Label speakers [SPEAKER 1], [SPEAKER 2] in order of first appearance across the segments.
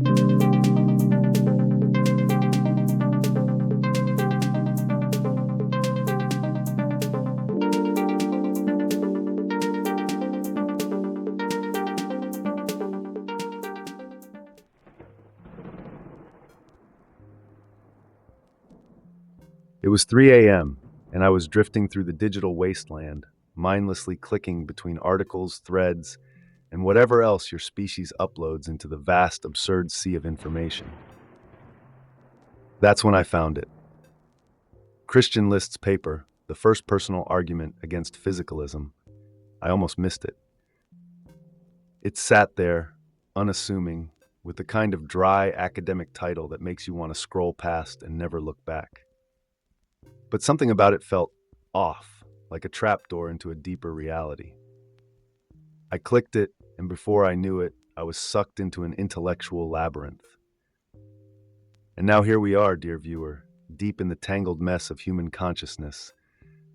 [SPEAKER 1] It was 3 a.m., and I was drifting through the digital wasteland, mindlessly clicking between articles, threads, and whatever else your species uploads into the vast, absurd sea of information. That's when I found it. Christian List's paper, The First Personal Argument Against Physicalism. I almost missed it. It sat there, unassuming, with the kind of dry academic title that makes you want to scroll past and never look back. But something about it felt off, like a trapdoor into a deeper reality. I clicked it, and before I knew it, I was sucked into an intellectual labyrinth. And now here we are, dear viewer, deep in the tangled mess of human consciousness,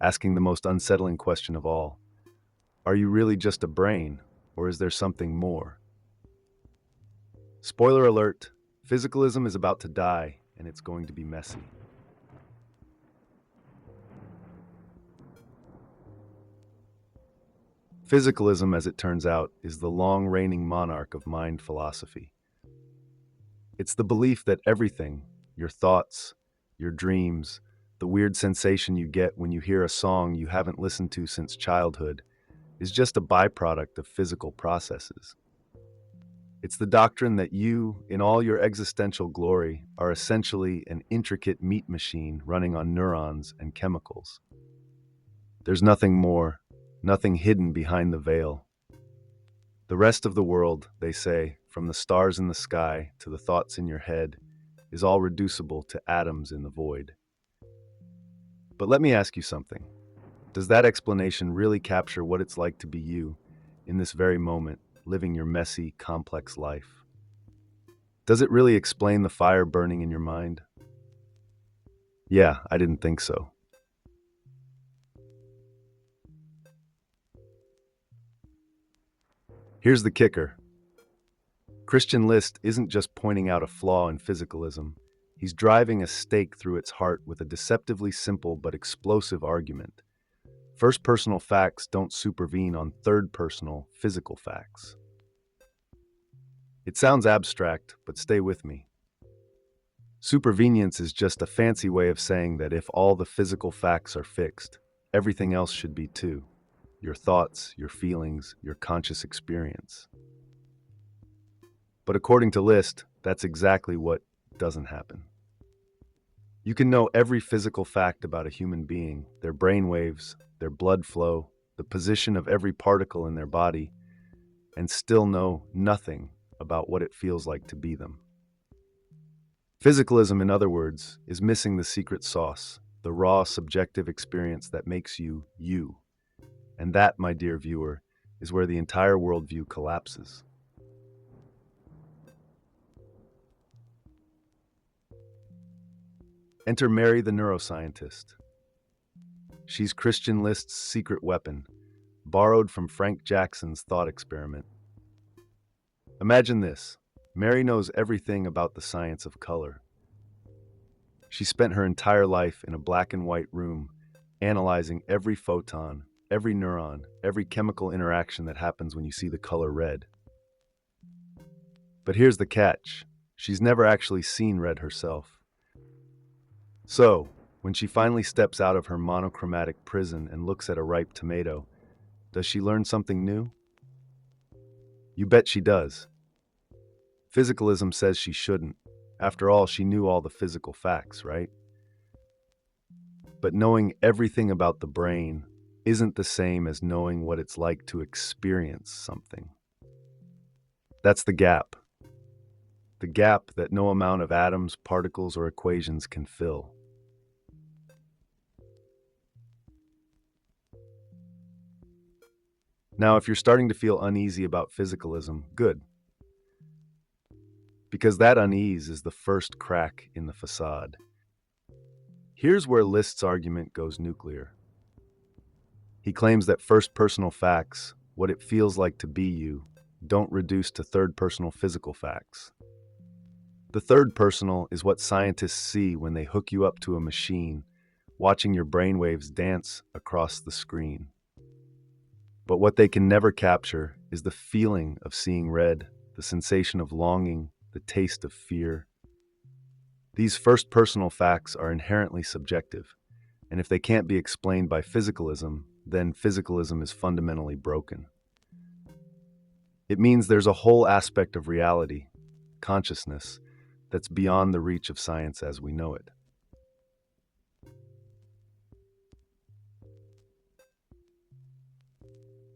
[SPEAKER 1] asking the most unsettling question of all. Are you really just a brain, or is there something more? Spoiler alert, physicalism is about to die, and it's going to be messy. Physicalism, as it turns out, is the long-reigning monarch of mind philosophy. It's the belief that everything, your thoughts, your dreams, the weird sensation you get when you hear a song you haven't listened to since childhood, is just a byproduct of physical processes. It's the doctrine that you, in all your existential glory, are essentially an intricate meat machine running on neurons and chemicals. There's nothing more, nothing hidden behind the veil. The rest of the world, they say, from the stars in the sky to the thoughts in your head, is all reducible to atoms in the void. But let me ask you something. Does that explanation really capture what it's like to be you, in this very moment, living your messy, complex life? Does it really explain the fire burning in your mind? Yeah, I didn't think so. Here's the kicker. Christian List isn't just pointing out a flaw in physicalism. He's driving a stake through its heart with a deceptively simple but explosive argument. First-personal facts don't supervene on third-personal, physical facts. It sounds abstract, but stay with me. Supervenience is just a fancy way of saying that if all the physical facts are fixed, everything else should be too. Your thoughts, your feelings, your conscious experience. But according to List, that's exactly what doesn't happen. You can know every physical fact about a human being, their brain waves, their blood flow, the position of every particle in their body, and still know nothing about what it feels like to be them. Physicalism, in other words, is missing the secret sauce, the raw, subjective experience that makes you, you. And that, my dear viewer, is where the entire worldview collapses. Enter Mary the Neuroscientist. She's Christian List's secret weapon, borrowed from Frank Jackson's thought experiment. Imagine this. Mary knows everything about the science of color. She spent her entire life in a black and white room, analyzing every photon, every neuron, every chemical interaction that happens when you see the color red. But here's the catch. She's never actually seen red herself. So, when she finally steps out of her monochromatic prison and looks at a ripe tomato, does she learn something new? You bet she does. Physicalism says she shouldn't. After all, she knew all the physical facts, right? But knowing everything about the brain isn't the same as knowing what it's like to experience something. That's the gap. The gap that no amount of atoms, particles, or equations can fill. Now, if you're starting to feel uneasy about physicalism, good. Because that unease is the first crack in the facade. Here's where List's argument goes nuclear. He claims that first-personal facts, what it feels like to be you, don't reduce to third-personal physical facts. The third personal is what scientists see when they hook you up to a machine, watching your brainwaves dance across the screen. But what they can never capture is the feeling of seeing red, the sensation of longing, the taste of fear. These first personal facts are inherently subjective, and if they can't be explained by physicalism, then physicalism is fundamentally broken. It means there's a whole aspect of reality, consciousness, that's beyond the reach of science as we know it.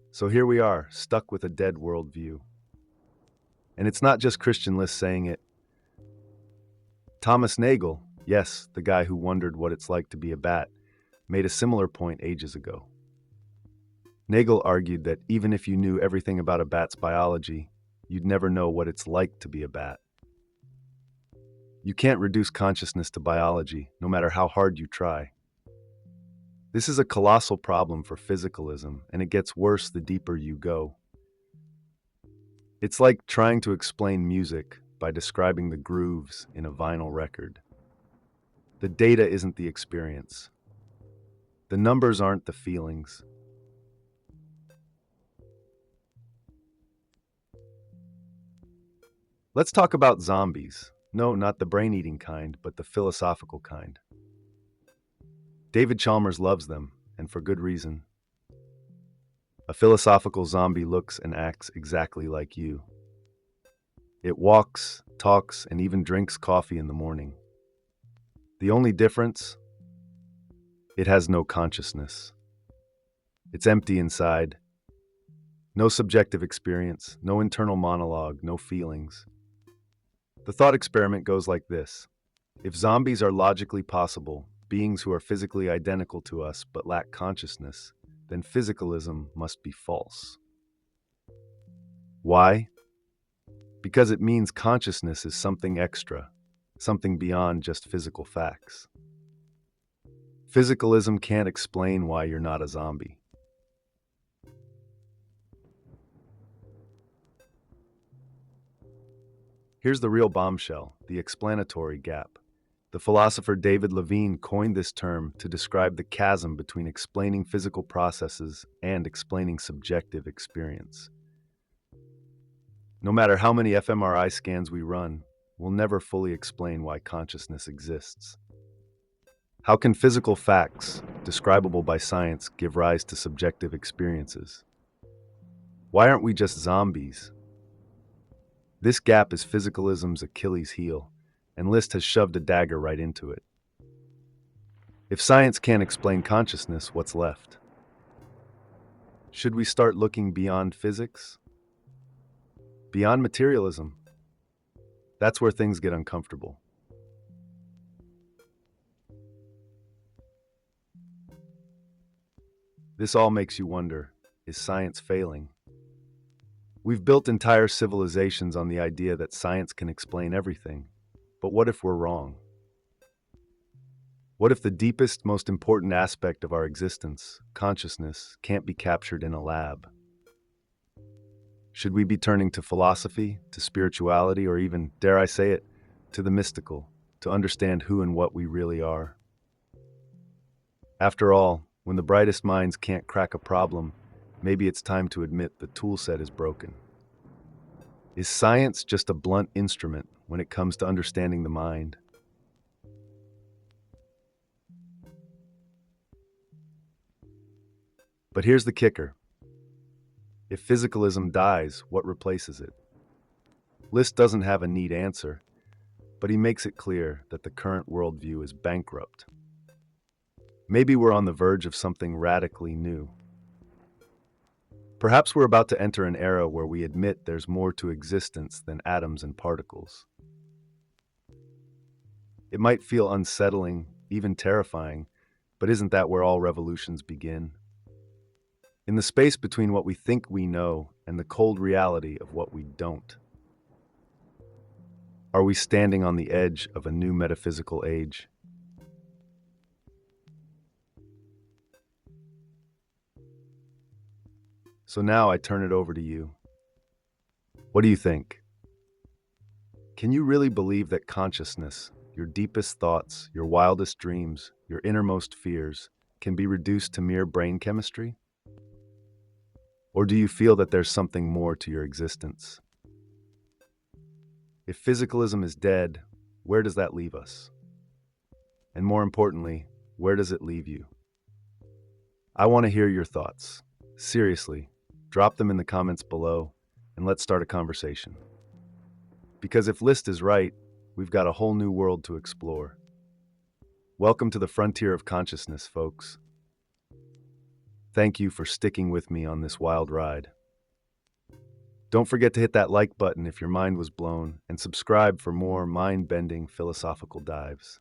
[SPEAKER 1] So here we are, stuck with a dead worldview. And it's not just Christian lists saying it. Thomas Nagel, yes, the guy who wondered what it's like to be a bat, made a similar point ages ago. Nagel argued that even if you knew everything about a bat's biology, you'd never know what it's like to be a bat. You can't reduce consciousness to biology, no matter how hard you try. This is a colossal problem for physicalism, and it gets worse the deeper you go. It's like trying to explain music by describing the grooves in a vinyl record. The data isn't the experience. The numbers aren't the feelings. Let's talk about zombies. No, not the brain-eating kind, but the philosophical kind. David Chalmers loves them, and for good reason. A philosophical zombie looks and acts exactly like you. It walks, talks, and even drinks coffee in the morning. The only difference? It has no consciousness. It's empty inside. No subjective experience, no internal monologue, no feelings. The thought experiment goes like this. If zombies are logically possible, beings who are physically identical to us but lack consciousness, then physicalism must be false. Why? Because it means consciousness is something extra, something beyond just physical facts. Physicalism can't explain why you're not a zombie. Here's the real bombshell, the explanatory gap. The philosopher David Levine coined this term to describe the chasm between explaining physical processes and explaining subjective experience. No matter how many fMRI scans we run, we'll never fully explain why consciousness exists. How can physical facts, describable by science, give rise to subjective experiences? Why aren't we just zombies? This gap is physicalism's Achilles heel, and List has shoved a dagger right into it. If science can't explain consciousness, what's left? Should we start looking beyond physics? Beyond materialism? That's where things get uncomfortable. This all makes you wonder, is science failing? We've built entire civilizations on the idea that science can explain everything. But what if we're wrong? What if the deepest, most important aspect of our existence, consciousness, can't be captured in a lab? Should we be turning to philosophy, to spirituality, or even, dare I say it, to the mystical, to understand who and what we really are? After all, when the brightest minds can't crack a problem, maybe it's time to admit the toolset is broken. Is science just a blunt instrument when it comes to understanding the mind? But here's the kicker. If physicalism dies, what replaces it? List doesn't have a neat answer, but he makes it clear that the current worldview is bankrupt. Maybe we're on the verge of something radically new. Perhaps we're about to enter an era where we admit there's more to existence than atoms and particles. It might feel unsettling, even terrifying, but isn't that where all revolutions begin? In the space between what we think we know and the cold reality of what we don't. Are we standing on the edge of a new metaphysical age? So now I turn it over to you. What do you think? Can you really believe that consciousness, your deepest thoughts, your wildest dreams, your innermost fears, can be reduced to mere brain chemistry? Or do you feel that there's something more to your existence? If physicalism is dead, where does that leave us? And more importantly, where does it leave you? I want to hear your thoughts. Seriously, drop them in the comments below and let's start a conversation. Because if List is right, we've got a whole new world to explore. Welcome to the frontier of consciousness, folks. Thank you for sticking with me on this wild ride. Don't forget to hit that like button if your mind was blown, and subscribe for more mind-bending philosophical dives.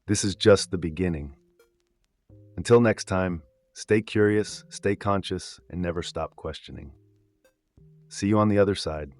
[SPEAKER 1] This is just the beginning. Until next time, stay curious, stay conscious, and never stop questioning. See you on the other side.